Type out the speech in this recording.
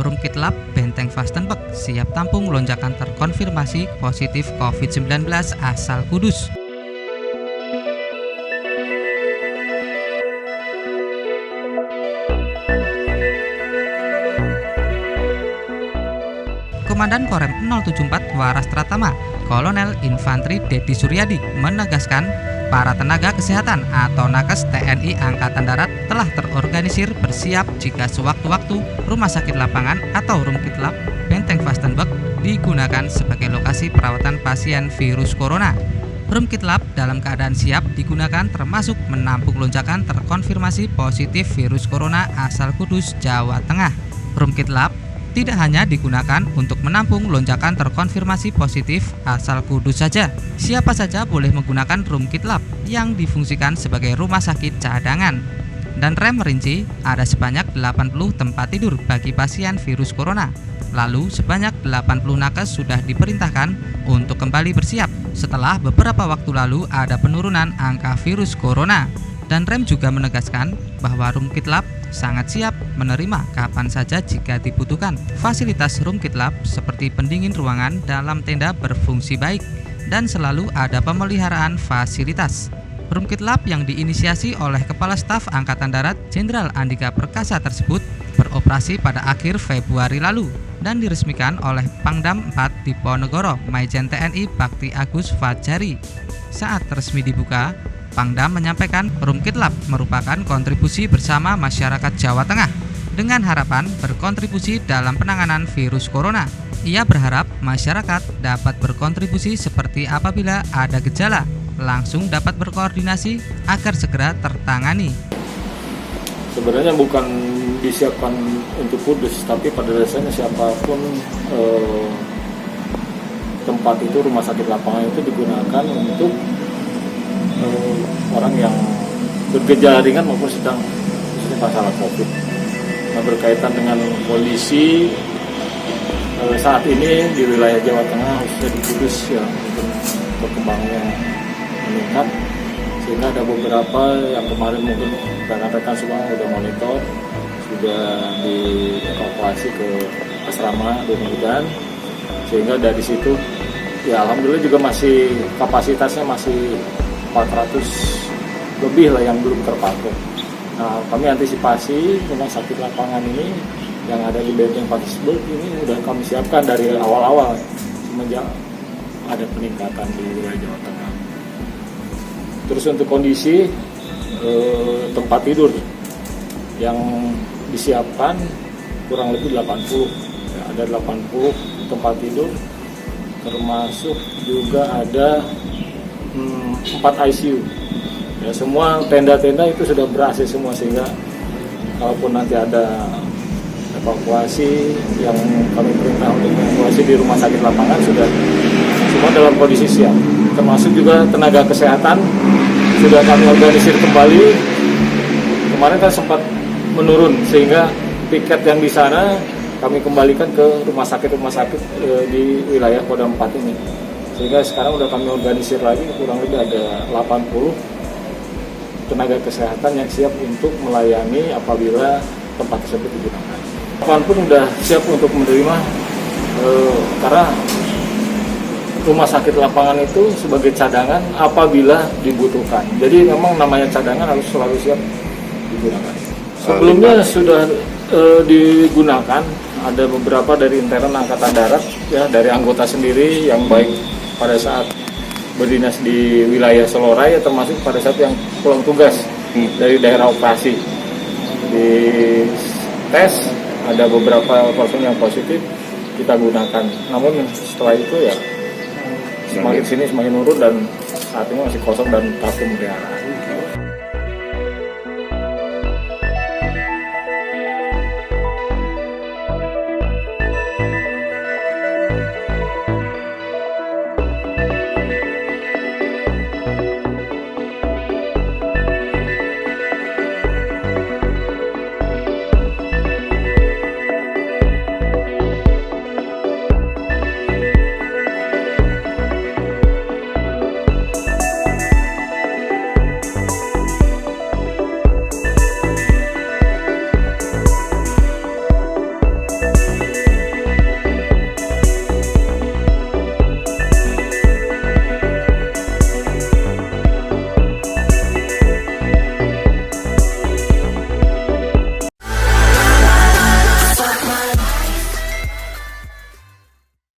Rumkit Lab Benteng Vastenburg siap tampung lonjakan terkonfirmasi positif COVID-19 asal Kudus. Komandan Korem 074 Waras Tratama, Kolonel Infantri Dedi Suryadi menegaskan para tenaga kesehatan atau nakes TNI Angkatan Darat telah terorganisir bersiap jika sewaktu-waktu rumah sakit lapangan atau Rumkit Lab Benteng Vastenburg digunakan sebagai lokasi perawatan pasien virus corona. Rumkit Lab dalam keadaan siap digunakan termasuk menampung lonjakan terkonfirmasi positif virus corona asal Kudus, Jawa Tengah. Rumkit Lab tidak hanya digunakan untuk menampung lonjakan terkonfirmasi positif asal Kudus saja. Siapa saja boleh menggunakan Rumkit Lab yang difungsikan sebagai rumah sakit cadangan. Dan rem merinci ada sebanyak 80 tempat tidur bagi pasien virus corona. Lalu sebanyak 80 nakes sudah diperintahkan untuk kembali bersiap setelah beberapa waktu lalu ada penurunan angka virus corona. Dan rem juga menegaskan bahwa Rumkit Lab sangat siap menerima kapan saja jika dibutuhkan. Fasilitas Rumkit Lab seperti pendingin ruangan dalam tenda berfungsi baik dan selalu ada pemeliharaan fasilitas. Rumkit Lab yang diinisiasi oleh Kepala Staf Angkatan Darat Jenderal Andika Perkasa tersebut beroperasi pada akhir Februari lalu dan diresmikan oleh Pangdam 4 Diponegoro Maijen TNI Bakti Agus Fajari. Saat resmi dibuka, Pangdam menyampaikan Rumkit Lab merupakan kontribusi bersama masyarakat Jawa Tengah dengan harapan berkontribusi dalam penanganan virus corona. Ia berharap masyarakat dapat berkontribusi seperti apabila ada gejala, langsung dapat berkoordinasi agar segera tertangani. Sebenarnya bukan disiapkan untuk Kudus, tapi pada dasarnya siapapun tempat itu, rumah sakit lapangan itu digunakan untuk orang yang bergejala ringan maupun sedang, khususnya masalah COVID. Nah, berkaitan dengan kondisi saat ini di wilayah Jawa Tengah, khususnya di Kudus yang perkembangannya meningkat, sehingga ada beberapa yang kemarin mungkin rekan-rekan semua sudah monitor, sudah dievakuasi ke asrama Donohudan, sehingga dari situ ya alhamdulillah juga masih kapasitasnya masih 400 lebih lah yang belum terpakai. Nah, kami antisipasi rumah sakit lapangan ini yang ada di Benteng Vastenburg ini sudah kami siapkan dari awal-awal semenjak ada peningkatan di wilayah Jawa Tengah. Terus untuk kondisi tempat tidur yang disiapkan kurang lebih 80, ya, ada 80 tempat tidur, termasuk juga ada 4 ICU. Ya, semua tenda-tenda itu sudah ber-AC semua, sehingga kalaupun nanti ada evakuasi yang kami perintah untuk evakuasi di rumah sakit lapangan sudah semua dalam kondisi siap. Termasuk juga tenaga kesehatan sudah kami organisir kembali. Kemarin kan sempat menurun sehingga piket yang di sana kami kembalikan ke rumah sakit di wilayah Kodam 4 ini. Sehingga sekarang udah kami organisir lagi, kurang lebih ada 80 tenaga kesehatan yang siap untuk melayani apabila tempat tersebut digunakan. Kapan pun udah siap untuk menerima, karena rumah sakit lapangan itu sebagai cadangan apabila dibutuhkan. Jadi memang namanya cadangan harus selalu siap digunakan. Sebelumnya sudah digunakan, ada beberapa dari intern Angkatan Darat, ya, dari anggota sendiri yang baik pada saat berdinas di wilayah Selorai, termasuk pada saat yang pulang tugas dari daerah operasi. Di tes ada beberapa personil yang positif kita gunakan. Namun setelah itu ya semakin sini semakin nurun dan saat ini masih kosong dan tahap pemeliharaan.